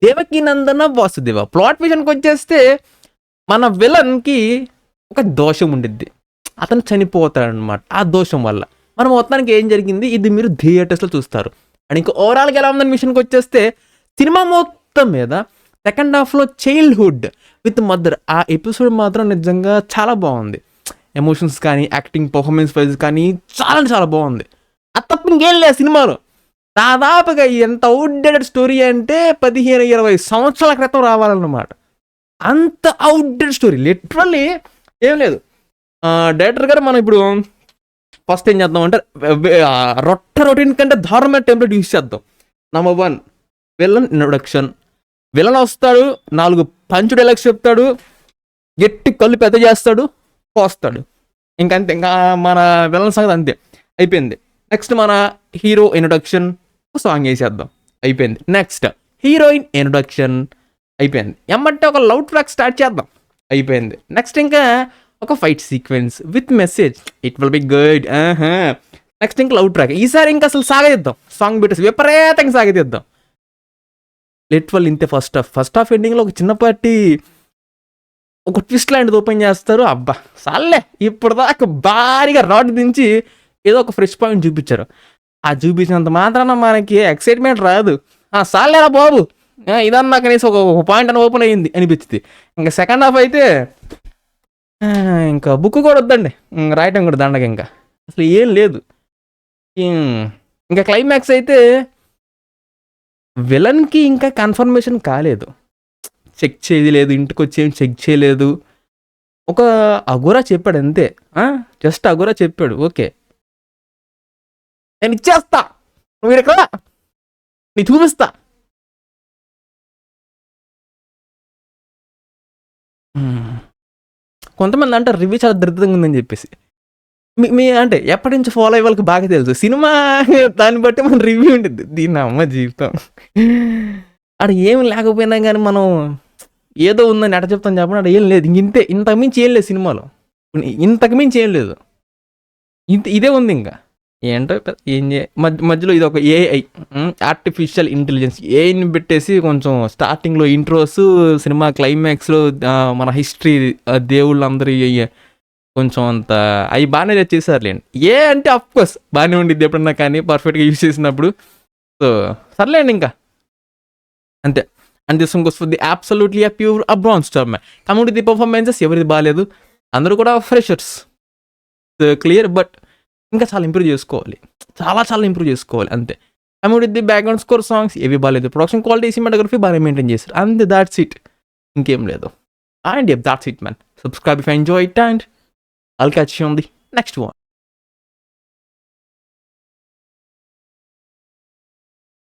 దేవకి నందన Vasudeva. Plot విషయానికి వచ్చేస్తే మన విలన్కి ఒక దోషం ఉండిద్ది, అతను చనిపోతాడనమాట. ఆ దోషం వల్ల మనం మొత్తానికి ఏం జరిగింది ఇది మీరు థియేటర్స్లో చూస్తారు. అండ్ ఇంకా ఓవరాల్గా ఎలా ఉందని మిషన్కి వచ్చేస్తే సినిమా మొత్తం మీద సెకండ్ హాఫ్లో చైల్డ్హుడ్ విత్ మదర్ ఆ ఎపిసోడ్ మాత్రం నిజంగా చాలా బాగుంది. ఎమోషన్స్ కానీ యాక్టింగ్ పర్ఫార్మెన్స్ వైజ్ కానీ చాలా చాలా బాగుంది. అది తప్ప ఇంకేం లేదు సినిమాలో. దాదాపుగా ఎంత అవుట్డేటెడ్ స్టోరీ అంటే 15-20 సంవత్సరాల క్రితం రావాలన్నమాట. అంత అవుట్డేటెడ్ స్టోరీ లిటరల్లీ ఏం లేదు. డైరెక్టర్ గారు మనం ఇప్పుడు ఫస్ట్ ఏం చేద్దాం అంటే రొటీన్ కంటే దారుణమైన టెంప్లెట్ యూజ్ చేద్దాం. Number 1 villain introduction. విలన్ వస్తాడు, 4 పంచ్ డైలాగ్స్ చెప్తాడు, గట్టి కళ్ళు పెద్ద చేస్తాడు, పోస్తాడు. ఇంకంతే, ఇంకా మన విలన్ సంగతి అంతే అయిపోయింది. నెక్స్ట్ మన హీరో ఇంట్రొడక్షన్ సాంగ్ వేసేద్దాం, అయిపోయింది. నెక్స్ట్ హీరోయిన్ ఇంట్రొడక్షన్ అయిపోయింది. ఏమంటే ఒక లవ్ ట్రాక్ స్టార్ట్ చేద్దాం, అయిపోయింది. నెక్స్ట్ ఇంకా ఒక fight sequence with message, it will be good. Next ఇంకా లవ్ ట్రాక్. ఈసారి ఇంకా అసలు సాగదిద్దాం, సాంగ్ పెట్టేసి విపరీతంగా సాగదిద్దాం. లిటరల్ ఇంతే. ఫస్ట్ హాఫ్ ఎండింగ్లో ఒక చిన్నపాటి ఒక ట్విస్ట్ లాంటిది ఓపెన్ చేస్తారు. అబ్బా సాల్లే, ఇప్పుడు దాకా భారీగా రాడ్ దించి ఏదో ఒక ఫ్రెష్ పాయింట్ చూపించారు. ఆ చూపించినంత మాత్రాన మనకి ఎక్సైట్మెంట్ రాదు. సాల్లేరా బాబు, ఇదన్నా కనీసం ఒక పాయింట్ అని ఓపెన్ అయ్యింది అనిపించింది. ఇంకా సెకండ్ హాఫ్ అయితే ఇంకా బుక్ కూడా వద్దండి, రాయటం కూడా దండగ, ఇంకా అసలు ఏం లేదు. ఇంకా క్లైమాక్స్ అయితే విలన్కి ఇంకా కన్ఫర్మేషన్ కాలేదు, చెక్ చేయలేదు, ఇంటికి వచ్చి ఏం చెక్ చేయలేదు. ఒక అఘోరా చెప్పాడు అంతే, జస్ట్ అఘోరా చెప్పాడు, ఓకే నేను ఇచ్చేస్తా, నువ్వు ఇక్కడ నీ చూపిస్తా. కొంతమంది అంటారు రివ్యూ చాలా దరిద్రంగా ఉందని చెప్పేసి. మీ అంటే ఎప్పటి నుంచి ఫాలో అయ్యే వాళ్ళకి బాగా తెలుసు, సినిమా దాన్ని బట్టి మన రివ్యూ ఉంటుంది. దీన్ని అమ్మ జీవితం అక్కడ ఏం లేకపోయినా కానీ మనం ఏదో ఉందని ఎట చెప్తాను చెప్పండి. అక్కడ ఏం లేదు, ఇంతే, ఇంతకుమించి ఏం లేదు సినిమాలో, ఇంతకుమించి ఏం లేదు, ఇదే ఉంది. ఇంకా ఏంటో ఏం మధ్యలో ఇది ఒక ఏఐ, ఆర్టిఫిషియల్ ఇంటెలిజెన్స్, ఏఐని పెట్టేసి కొంచెం స్టార్టింగ్లో ఇంట్రోస్, సినిమా క్లైమాక్స్లో మన హిస్టరీ, దేవుళ్ళందరూ కొంచెం అంత అవి బాగానే చేశారులేండి. ఏ అంటే అఫ్కోర్స్ బాగానే ఉండిద్ది ఎప్పుడన్నా కానీ పర్ఫెక్ట్గా యూజ్ చేసినప్పుడు. సో సర్లేండి ఇంకా అంతే. And this goes for the absolutely a pure a bronze star man. Coming to the performances, ఎవరిది బాగాలేదు, అందరూ కూడా ఫ్రెషర్స్, క్లియర్. బట్ ఇంకా చాలా ఇంప్రూవ్ చేసుకోవాలి, చాలా ఇంప్రూవ్ చేసుకోవాలి అంతే. Coming to the background score, songs ఏవి బాగాలేదు, ప్రొడక్షన్ క్వాలిటీ, సినిమాటోగ్రఫీ బాగా మెయింటైన్ చేశారు, అండ్ దాట్స్ ఇట్, ఇంకేం లేదు. And that's it man. Subscribe if you enjoy it, and I'll catch you on the next one.